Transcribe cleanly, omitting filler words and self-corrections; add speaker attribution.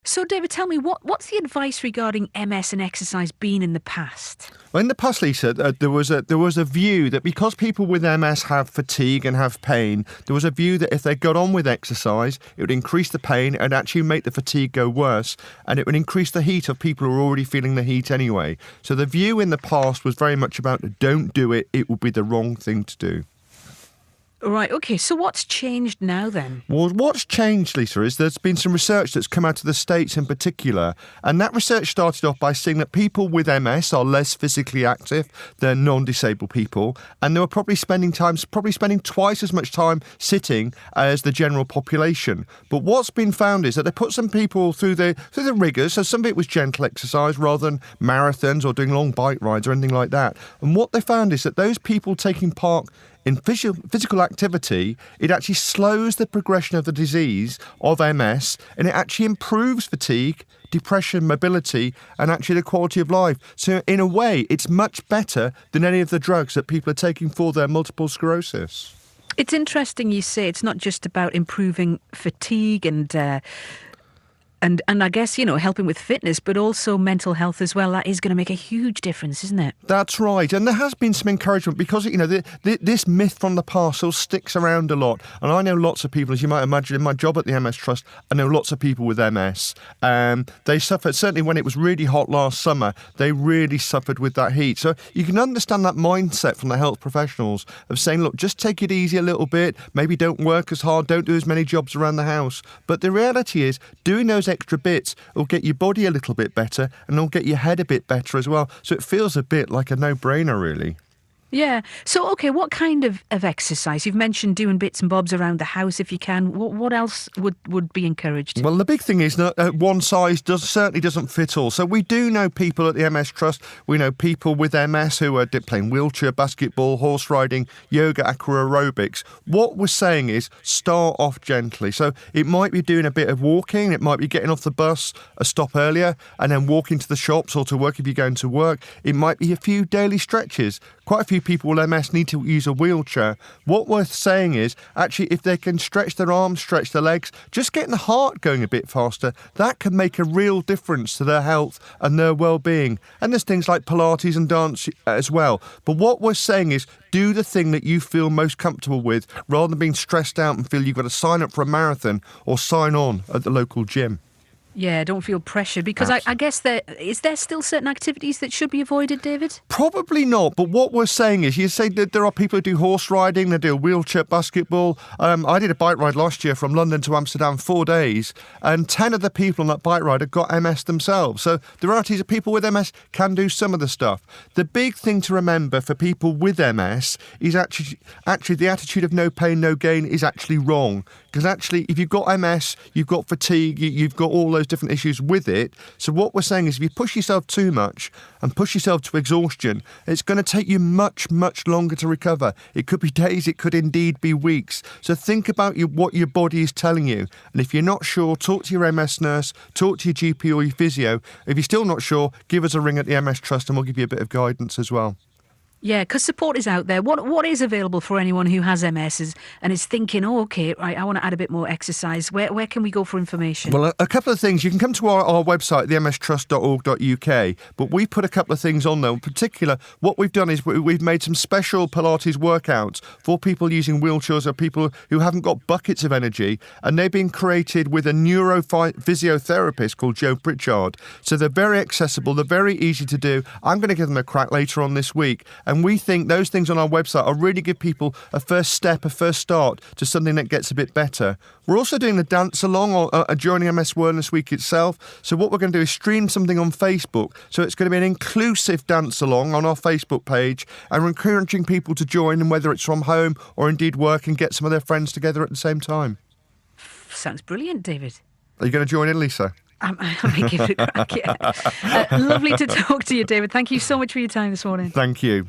Speaker 1: So, David, tell me, what's the advice regarding MS and exercise been in the past?
Speaker 2: Well, in the past, Lisa, there was a view that because people with MS have fatigue and have pain, there was a view that if they got on with exercise, it would increase the pain and actually make the fatigue go worse, and it would increase the heat of people who are already feeling the heat anyway. So the view in the past was very much about don't do it, it would be the wrong thing to do.
Speaker 1: Right, OK, so what's changed now then?
Speaker 2: Well, what's changed, Lisa, is there's been some research that's come out of the States in particular, and that research started off by saying that people with MS are less physically active than non-disabled people, and they were probably spending twice as much time sitting as the general population. But what's been found is that they put some people through the rigours, so some of it was gentle exercise rather than marathons or doing long bike rides or anything like that. And what they found is that those people taking part in physical activity, it actually slows the progression of the disease of MS, and it actually improves fatigue, depression, mobility, and actually the quality of life. So in a way, it's much better than any of the drugs that people are taking for their multiple sclerosis.
Speaker 1: It's interesting you say it's not just about improving fatigue and I guess, helping with fitness, but also mental health as well. That is going to make a huge difference, isn't it?
Speaker 2: That's right. And there has been some encouragement because, this myth from the past still sticks around a lot. And I know lots of people, as you might imagine, in my job at the MS Trust, I know lots of people with MS. They suffered, certainly when it was really hot last summer, they really suffered with that heat. So you can understand that mindset from the health professionals of saying, look, just take it easy a little bit. Maybe don't work as hard. Don't do as many jobs around the house. But the reality is doing those extra bits will get your body a little bit better and it'll get your head a bit better as well. So it feels a bit like a no-brainer, really.
Speaker 1: Yeah. So, OK, what kind of exercise? You've mentioned doing bits and bobs around the house if you can. What else would be encouraged?
Speaker 2: Well, the big thing is that one size certainly doesn't fit all. So we do know people at the MS Trust. We know people with MS who are playing wheelchair basketball, horse riding, yoga, aqua aerobics. What we're saying is start off gently. So it might be doing a bit of walking. It might be getting off the bus a stop earlier and then walking to the shops or to work if you're going to work. It might be a few daily stretches. Quite a few people with MS need to use a wheelchair. What we're saying is, actually, if they can stretch their arms, stretch their legs, just getting the heart going a bit faster, that can make a real difference to their health and their well-being. And there's things like Pilates and dance as well. But what we're saying is, do the thing that you feel most comfortable with, rather than being stressed out and feel you've got to sign up for a marathon or sign on at the local gym.
Speaker 1: Yeah, don't feel pressured, because I guess is there still certain activities that should be avoided, David?
Speaker 2: Probably not, but what we're saying is, you say that there are people who do horse riding, they do wheelchair basketball. I did a bike ride last year from London to Amsterdam 4 days, and 10 of the people on that bike ride have got MS themselves. So the reality is that people with MS can do some of the stuff. The big thing to remember for people with MS is actually the attitude of no pain, no gain is actually wrong. Because actually, if you've got MS, you've got fatigue, you've got all those different issues with it. So what we're saying is if you push yourself too much and push yourself to exhaustion, it's going to take you much, much longer to recover. It could be days, it could indeed be weeks. So think about what your body is telling you. And if you're not sure, talk to your MS nurse, talk to your GP or your physio. If you're still not sure, give us a ring at the MS Trust and we'll give you a bit of guidance as well.
Speaker 1: Yeah, because support is out there. What is available for anyone who has MS and is thinking, OK, right, I want to add a bit more exercise. Where can we go for information?
Speaker 2: Well, a couple of things. You can come to our website, themstrust.org.uk, but we put a couple of things on there. In particular, what we've done is we've made some special Pilates workouts for people using wheelchairs or people who haven't got buckets of energy, and they've been created with a neurophysiotherapist called Joe Pritchard. So they're very accessible, they're very easy to do. I'm going to give them a crack later on this week. And we think those things on our website will really give people a first step, a first start to something that gets a bit better. We're also doing the dance along during MS Wellness Week itself. So what we're going to do is stream something on Facebook. So it's going to be an inclusive dance along on our Facebook page. And we're encouraging people to join, and whether it's from home or indeed work, and get some of their friends together at the same time.
Speaker 1: Sounds brilliant, David.
Speaker 2: Are you going to join in, Lisa?
Speaker 1: I may give it a crack, yeah. Lovely to talk to you, David. Thank you so much for your time this morning.
Speaker 2: Thank you.